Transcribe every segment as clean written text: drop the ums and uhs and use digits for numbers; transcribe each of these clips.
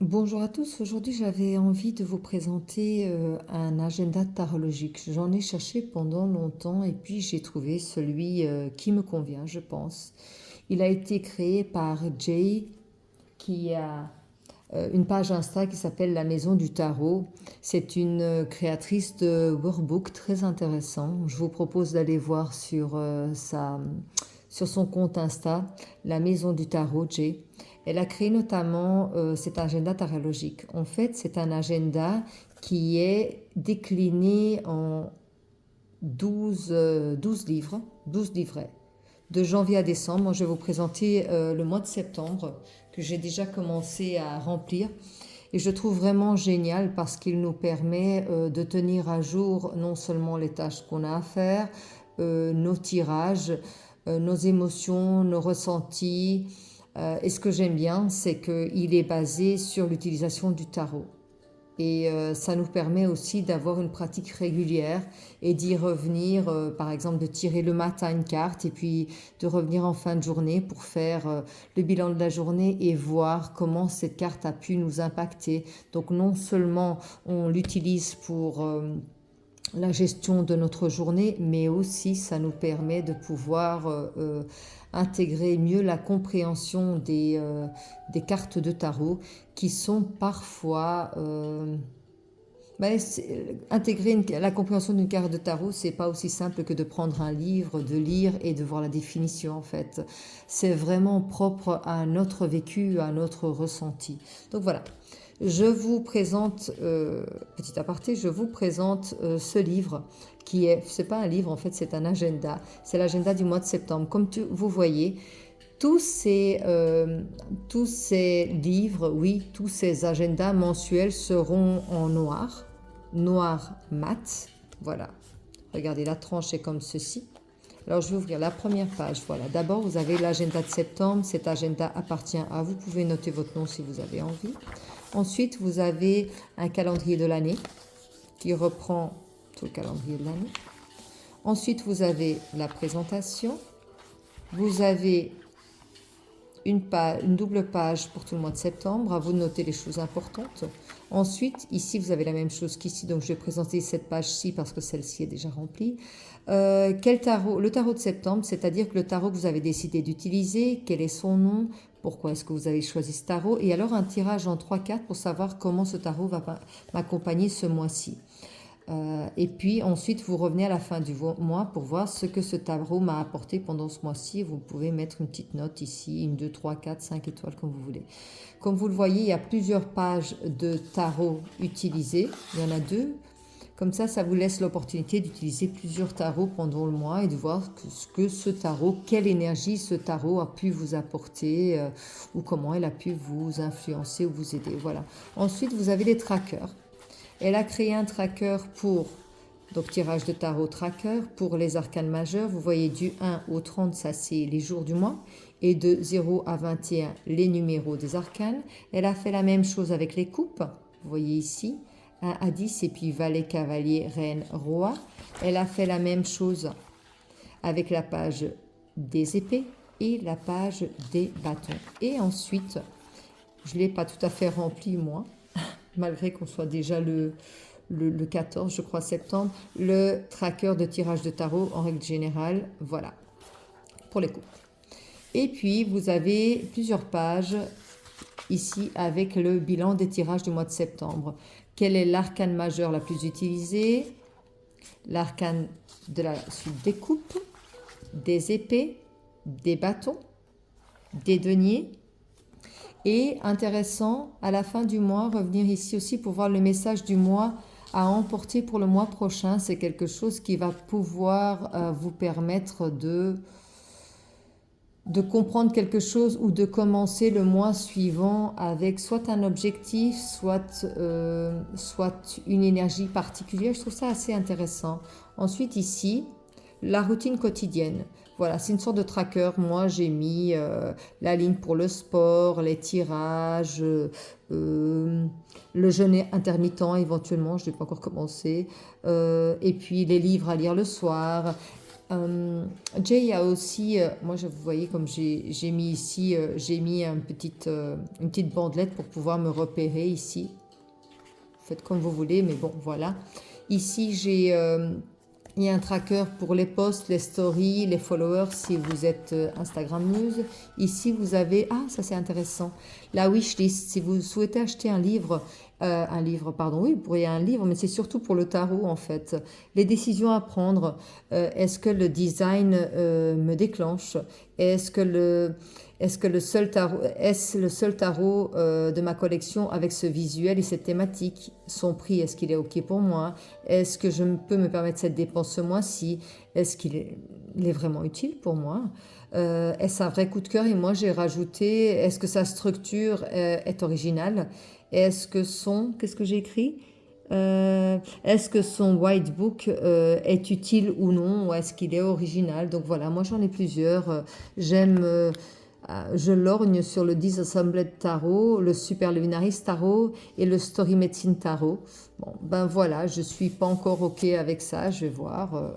Bonjour à tous, aujourd'hui j'avais envie de vous présenter un agenda tarologique. J'en ai cherché pendant longtemps et puis j'ai trouvé celui qui me convient, je pense. Il a été créé par Jay qui a une page Insta qui s'appelle La Maison du Tarot. C'est une créatrice de workbook très intéressant. Je vous propose d'aller voir sur son compte Insta, La Maison du Tarot, Jay. Elle a créé notamment cet agenda tarologique. En fait, c'est un agenda qui est décliné en 12 livres, 12 livrets. De janvier à décembre, moi je vais vous présenter le mois de septembre que j'ai déjà commencé à remplir. Et je trouve vraiment génial parce qu'il nous permet de tenir à jour non seulement les tâches qu'on a à faire, nos tirages, nos émotions, nos ressentis. Et ce que j'aime bien, c'est qu'il est basé sur l'utilisation du tarot. Et ça nous permet aussi d'avoir une pratique régulière et d'y revenir, par exemple de tirer le matin une carte et puis de revenir en fin de journée pour faire le bilan de la journée et voir comment cette carte a pu nous impacter. Donc non seulement on l'utilise pour la gestion de notre journée, mais aussi ça nous permet de pouvoir intégrer mieux la compréhension des cartes de tarot qui sont parfois intégrer la compréhension d'une carte de tarot, c'est pas aussi simple que de prendre un livre, de lire et de voir la définition en fait. C'est vraiment propre à notre vécu, à notre ressenti. Donc voilà, je vous présente, petit aparté, je vous présente ce livre qui est, c'est pas un livre en fait, c'est un agenda. C'est l'agenda du mois de septembre. Comme vous voyez, tous ces livres, oui, tous ces agendas mensuels seront en noir, noir mat. Voilà. Regardez, la tranche est comme ceci. Alors, je vais ouvrir la première page. Voilà. D'abord, vous avez l'agenda de septembre. Cet agenda appartient à vous. Vous pouvez noter votre nom si vous avez envie. Ensuite, vous avez un calendrier de l'année qui reprend tout le calendrier de l'année. Ensuite, vous avez la présentation. Vous avez une double page pour tout le mois de septembre. À vous de noter les choses importantes. Ensuite, ici, vous avez la même chose qu'ici. Donc, je vais présenter cette page-ci parce que celle-ci est déjà remplie. Quel tarot? Le tarot de septembre, c'est-à-dire que le tarot que vous avez décidé d'utiliser, quel est son nom, pourquoi est-ce que vous avez choisi ce tarot, et alors un tirage en 3 cartes pour savoir comment ce tarot va m'accompagner ce mois-ci. Et puis ensuite, vous revenez à la fin du mois pour voir ce que ce tarot m'a apporté pendant ce mois-ci. Vous pouvez mettre une petite note ici, une 2, 3, 4, 5 étoiles, comme vous voulez. Comme vous le voyez, il y a plusieurs pages de tarot utilisées. Il y en a 2. Comme ça vous laisse l'opportunité d'utiliser plusieurs tarots pendant le mois et de voir ce que ce tarot, quelle énergie ce tarot a pu vous apporter ou comment elle a pu vous influencer ou vous aider. Voilà. Ensuite, vous avez les trackers. Elle a créé un tracker pour, donc tirage de tarot tracker, pour les arcanes majeurs. Vous voyez du 1 au 30, ça c'est les jours du mois. Et de 0 à 21, les numéros des arcanes. Elle a fait la même chose avec les coupes. Vous voyez ici, 1 à 10, et puis valet, cavalier, reine, roi. Elle a fait la même chose avec la page des épées et la page des bâtons. Et ensuite, je ne l'ai pas tout à fait rempli moi, malgré qu'on soit déjà le 14, je crois, septembre, le tracker de tirage de tarot en règle générale, voilà, pour les coupes. Et puis, vous avez plusieurs pages ici avec le bilan des tirages du mois de septembre. Quelle est l'arcane majeure la plus utilisée? L'arcane de la suite des coupes, des épées, des bâtons, des deniers. Et intéressant, à la fin du mois, revenir ici aussi pour voir le message du mois à emporter pour le mois prochain. C'est quelque chose qui va pouvoir vous permettre de comprendre quelque chose ou de commencer le mois suivant avec soit un objectif, soit une énergie particulière. Je trouve ça assez intéressant. Ensuite ici, la routine quotidienne. Voilà, c'est une sorte de tracker. Moi, j'ai mis la ligne pour le sport, les tirages, le jeûne intermittent éventuellement, je n'ai pas encore commencé, et puis les livres à lire le soir. Jay a aussi, moi vous voyez comme j'ai mis ici, j'ai mis une petite bandelette pour pouvoir me repérer ici. Faites comme vous voulez, mais bon, voilà. Ici, il y a un tracker pour les posts, les stories, les followers si vous êtes Instagrammeuse. Ici, vous avez, ah, ça c'est intéressant, la wishlist. Si vous souhaitez acheter un livre, pardon, oui, vous pourriez un livre, mais c'est surtout pour le tarot en fait. Les décisions à prendre, est-ce que le design me déclenche? Est-ce le seul tarot de ma collection avec ce visuel et cette thématique? Son prix, est-ce qu'il est OK pour moi? Est-ce que je peux me permettre cette dépense ce mois-ci? Est-ce qu'il est vraiment utile pour moi? Est-ce un vrai coup de cœur? Et moi, j'ai rajouté, est-ce que sa structure est originale? Qu'est-ce que j'ai écrit? Est-ce que son white book est utile ou non? Ou est-ce qu'il est original? Donc voilà, moi j'en ai plusieurs. Je lorgne sur le Disassembled Tarot, le Super Luminaris Tarot et le Story Medicine Tarot. Bon, ben voilà, je suis pas encore OK avec ça. Je vais voir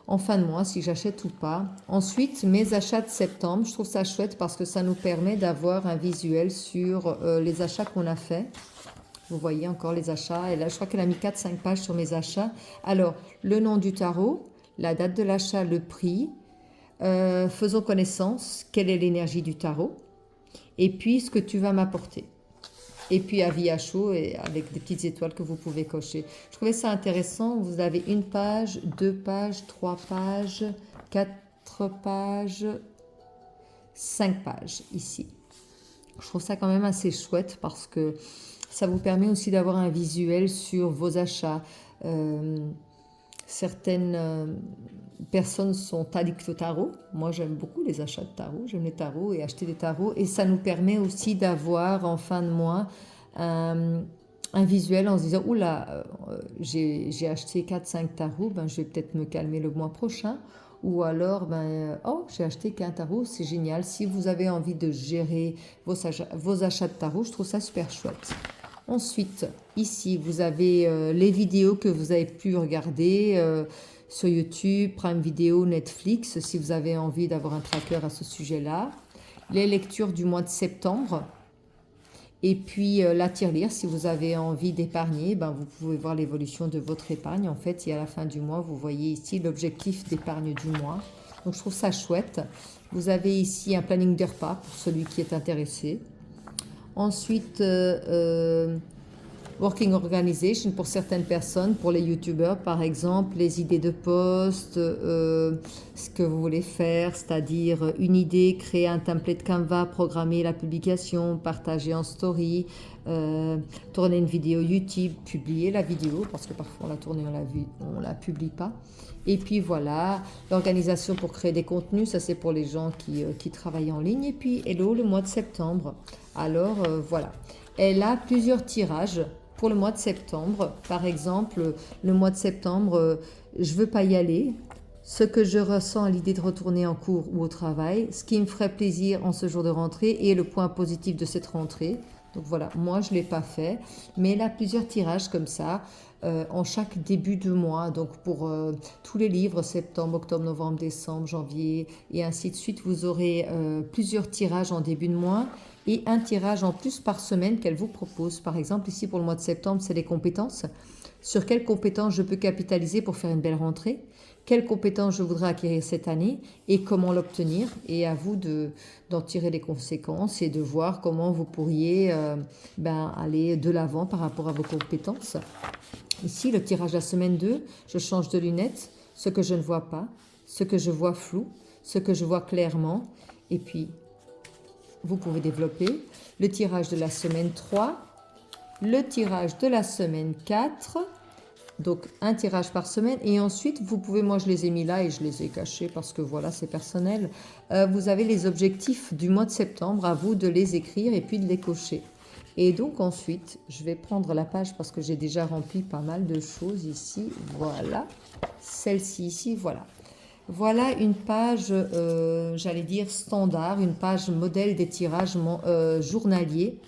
en fin de mois si j'achète ou pas. Ensuite, mes achats de septembre, je trouve ça chouette parce que ça nous permet d'avoir un visuel sur les achats qu'on a fait. Vous voyez encore les achats. Et là, je crois qu'elle a mis 4-5 pages sur mes achats. Alors, le nom du tarot, la date de l'achat, le prix. Faisons connaissance, quelle est l'énergie du tarot, et puis ce que tu vas m'apporter. Et puis avis à chaud et avec des petites étoiles que vous pouvez cocher. Je trouvais ça intéressant. Vous avez 1 page, 2 pages, 3 pages, 4 pages, 5 pages ici. Je trouve ça quand même assez chouette parce que ça vous permet aussi d'avoir un visuel sur vos achats. Certaines personnes sont addictes au tarot. Moi, j'aime beaucoup les achats de tarot. J'aime les tarots et acheter des tarots. Et ça nous permet aussi d'avoir en fin de mois un visuel en se disant, oula, j'ai acheté 4-5 tarots, ben, je vais peut-être me calmer le mois prochain. Ou alors, oh, j'ai acheté qu'un tarot, c'est génial. Si vous avez envie de gérer vos achats de tarot, je trouve ça super chouette. Ensuite, ici, vous avez les vidéos que vous avez pu regarder sur YouTube, Prime Video, Netflix, si vous avez envie d'avoir un tracker à ce sujet-là. Les lectures du mois de septembre. Et puis la tirelire, si vous avez envie d'épargner, ben, vous pouvez voir l'évolution de votre épargne. En fait, et à la fin du mois, vous voyez ici l'objectif d'épargne du mois. Donc, je trouve ça chouette. Vous avez ici un planning de repas pour celui qui est intéressé. Ensuite, Working Organization pour certaines personnes, pour les youtubeurs par exemple, les idées de post, ce que vous voulez faire, c'est-à-dire une idée, créer un template Canva, programmer la publication, partager en story, tourner une vidéo YouTube, publier la vidéo, parce que parfois on la tourne et on la publie pas. Et puis voilà, l'organisation pour créer des contenus, ça c'est pour les gens qui travaillent en ligne. Et puis Hello, le mois de septembre. Alors voilà, elle a plusieurs tirages pour le mois de septembre. Par exemple, le mois de septembre, je ne veux pas y aller. Ce que je ressens à l'idée de retourner en cours ou au travail, ce qui me ferait plaisir en ce jour de rentrée et le point positif de cette rentrée. Donc voilà, moi je ne l'ai pas fait, mais elle a plusieurs tirages comme ça en chaque début de mois. Donc pour tous les livres, septembre, octobre, novembre, décembre, janvier et ainsi de suite, vous aurez plusieurs tirages en début de mois et un tirage en plus par semaine qu'elle vous propose. Par exemple, ici pour le mois de septembre, c'est les compétences. Sur quelles compétences je peux capitaliser pour faire une belle rentrée? Quelles compétences je voudrais acquérir cette année et comment l'obtenir? Et à vous d'en tirer les conséquences et de voir comment vous pourriez aller de l'avant par rapport à vos compétences. Ici, le tirage de la semaine 2, je change de lunettes, ce que je ne vois pas, ce que je vois flou, ce que je vois clairement. Et puis, vous pouvez développer le tirage de la semaine 3, le tirage de la semaine 4, donc un tirage par semaine. Et ensuite, vous pouvez, moi je les ai mis là et je les ai cachés parce que voilà, c'est personnel. Vous avez les objectifs du mois de septembre, à vous de les écrire et puis de les cocher. Et donc ensuite, je vais prendre la page parce que j'ai déjà rempli pas mal de choses ici. Voilà, celle-ci ici, voilà. Voilà une page, j'allais dire standard, une page modèle des tirages journaliers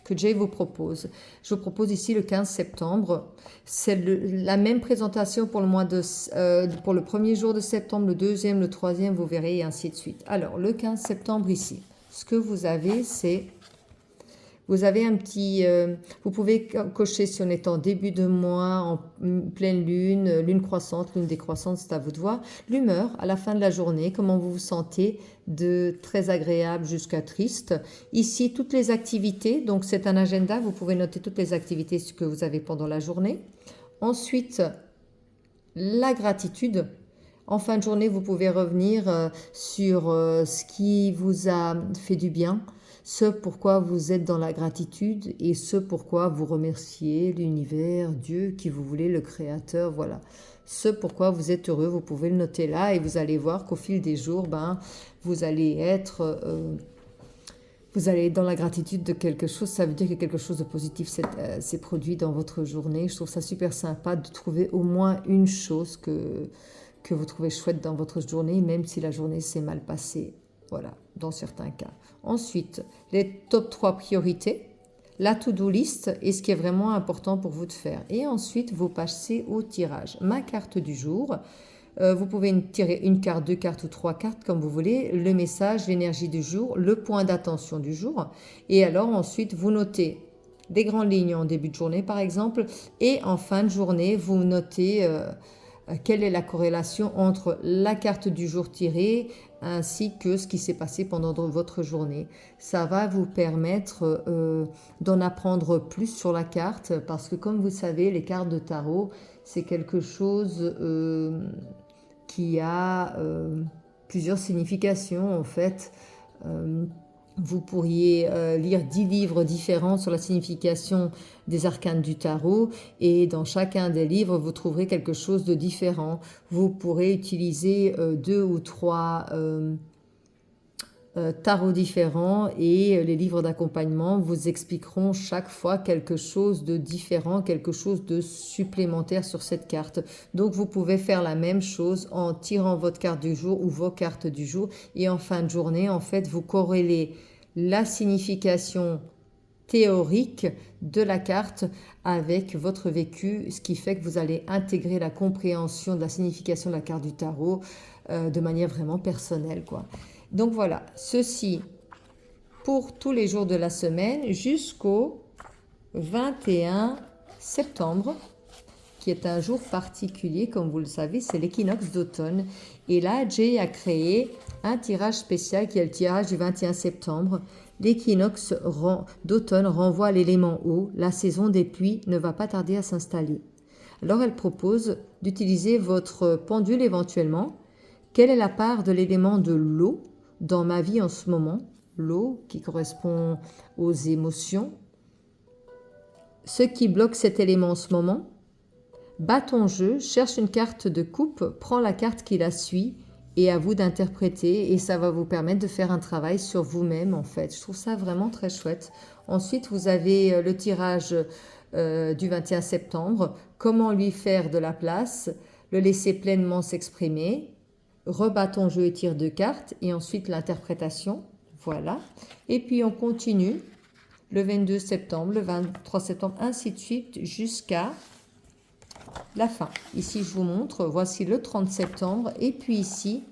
que Jay vous propose. Je vous propose ici le 15 septembre. C'est la même présentation pour pour le premier jour de septembre, le deuxième, le troisième, vous verrez, et ainsi de suite. Alors, le 15 septembre ici, ce que vous avez, c'est... Vous avez un petit... vous pouvez cocher si on est en début de mois, en pleine lune, lune croissante, lune décroissante, c'est à vous de voir. L'humeur à la fin de la journée, comment vous vous sentez, de très agréable jusqu'à triste. Ici, toutes les activités, donc c'est un agenda, vous pouvez noter toutes les activités que vous avez pendant la journée. Ensuite, la gratitude. En fin de journée, vous pouvez revenir sur ce qui vous a fait du bien, ce pourquoi vous êtes dans la gratitude et ce pourquoi vous remerciez l'univers, Dieu, qui vous voulez, le Créateur, voilà. Ce pourquoi vous êtes heureux, vous pouvez le noter là et vous allez voir qu'au fil des jours, vous allez être dans la gratitude de quelque chose. Ça veut dire que quelque chose de positif s'est produit dans votre journée. Je trouve ça super sympa de trouver au moins une chose que vous trouvez chouette dans votre journée, même si la journée s'est mal passée. Voilà, dans certains cas. Ensuite, les top 3 priorités, la to-do list et ce qui est vraiment important pour vous de faire. Et ensuite, vous passez au tirage. Ma carte du jour, vous pouvez tirer une carte, 2 cartes ou 3 cartes comme vous voulez. Le message, l'énergie du jour, le point d'attention du jour. Et alors ensuite, vous notez des grandes lignes en début de journée par exemple. Et en fin de journée, vous notez... quelle est la corrélation entre la carte du jour tirée ainsi que ce qui s'est passé pendant votre journée. Ça va vous permettre d'en apprendre plus sur la carte parce que comme vous savez, les cartes de tarot, c'est quelque chose qui a plusieurs significations en fait. Vous pourriez lire 10 livres différents sur la signification des arcanes du tarot et dans chacun des livres, vous trouverez quelque chose de différent. Vous pourrez utiliser 2 ou 3 tarots différents et les livres d'accompagnement vous expliqueront chaque fois quelque chose de différent, quelque chose de supplémentaire sur cette carte. Donc vous pouvez faire la même chose en tirant votre carte du jour ou vos cartes du jour et en fin de journée, en fait, vous corrélez la signification théorique de la carte avec votre vécu, ce qui fait que vous allez intégrer la compréhension de la signification de la carte du tarot de manière vraiment personnelle, quoi. Donc voilà, ceci pour tous les jours de la semaine jusqu'au 21 septembre, qui est un jour particulier, comme vous le savez, c'est l'équinoxe d'automne. Et là, Jay a créé un tirage spécial qui est le tirage du 21 septembre. L'équinoxe d'automne renvoie à l'élément eau. La saison des pluies ne va pas tarder à s'installer. Alors, elle propose d'utiliser votre pendule éventuellement. Quelle est la part de l'élément de l'eau dans ma vie en ce moment? L'eau qui correspond aux émotions. Ce qui bloque cet élément en ce moment. Bats ton jeu, cherche une carte de coupe, prends la carte qui la suit et à vous d'interpréter et ça va vous permettre de faire un travail sur vous-même en fait. Je trouve ça vraiment très chouette. Ensuite, vous avez le tirage du 21 septembre. Comment lui faire de la place, le laisser pleinement s'exprimer. Rebats ton jeu et tire 2 cartes et ensuite l'interprétation. Voilà. Et puis on continue le 22 septembre, le 23 septembre, ainsi de suite jusqu'à la fin. Ici, je vous montre, voici le 30 septembre et puis ici,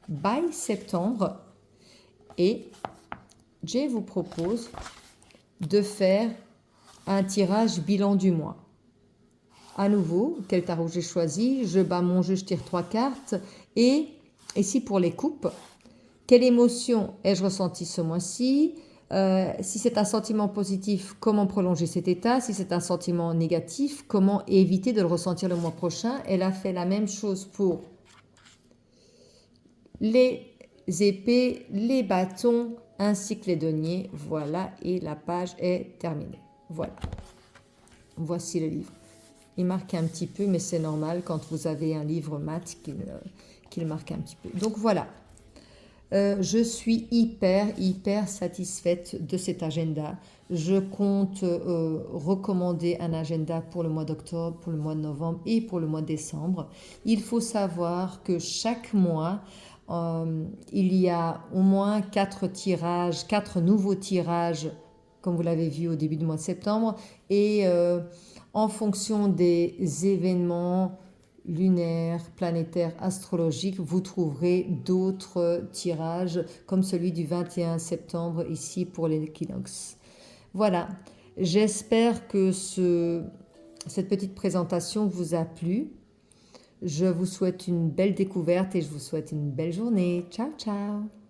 by septembre. Et Jay vous propose de faire un tirage bilan du mois. À nouveau, quel tarot j'ai choisi? Je bats mon jeu, je tire 3 cartes. Et ici, pour les coupes, quelle émotion ai-je ressenti ce mois-ci? Si c'est un sentiment positif, comment prolonger cet état? Si c'est un sentiment négatif, comment éviter de le ressentir le mois prochain? Elle a fait la même chose pour les épées, les bâtons, ainsi que les deniers. Voilà, et la page est terminée. Voilà. Voici le livre. Il marque un petit peu, mais c'est normal quand vous avez un livre mat qu'il marque un petit peu. Donc voilà. Je suis hyper satisfaite de cet agenda. Je compte recommander un agenda pour le mois d'octobre, pour le mois de novembre et pour le mois de décembre. Il faut savoir que chaque mois, il y a au moins 4 nouveaux tirages comme vous l'avez vu au début du mois de septembre. Et en fonction des événements lunaires, planétaires, astrologiques, vous trouverez d'autres tirages comme celui du 21 septembre ici pour l'équinoxe. Voilà, j'espère que cette petite présentation vous a plu. Je vous souhaite une belle découverte et je vous souhaite une belle journée. Ciao, ciao!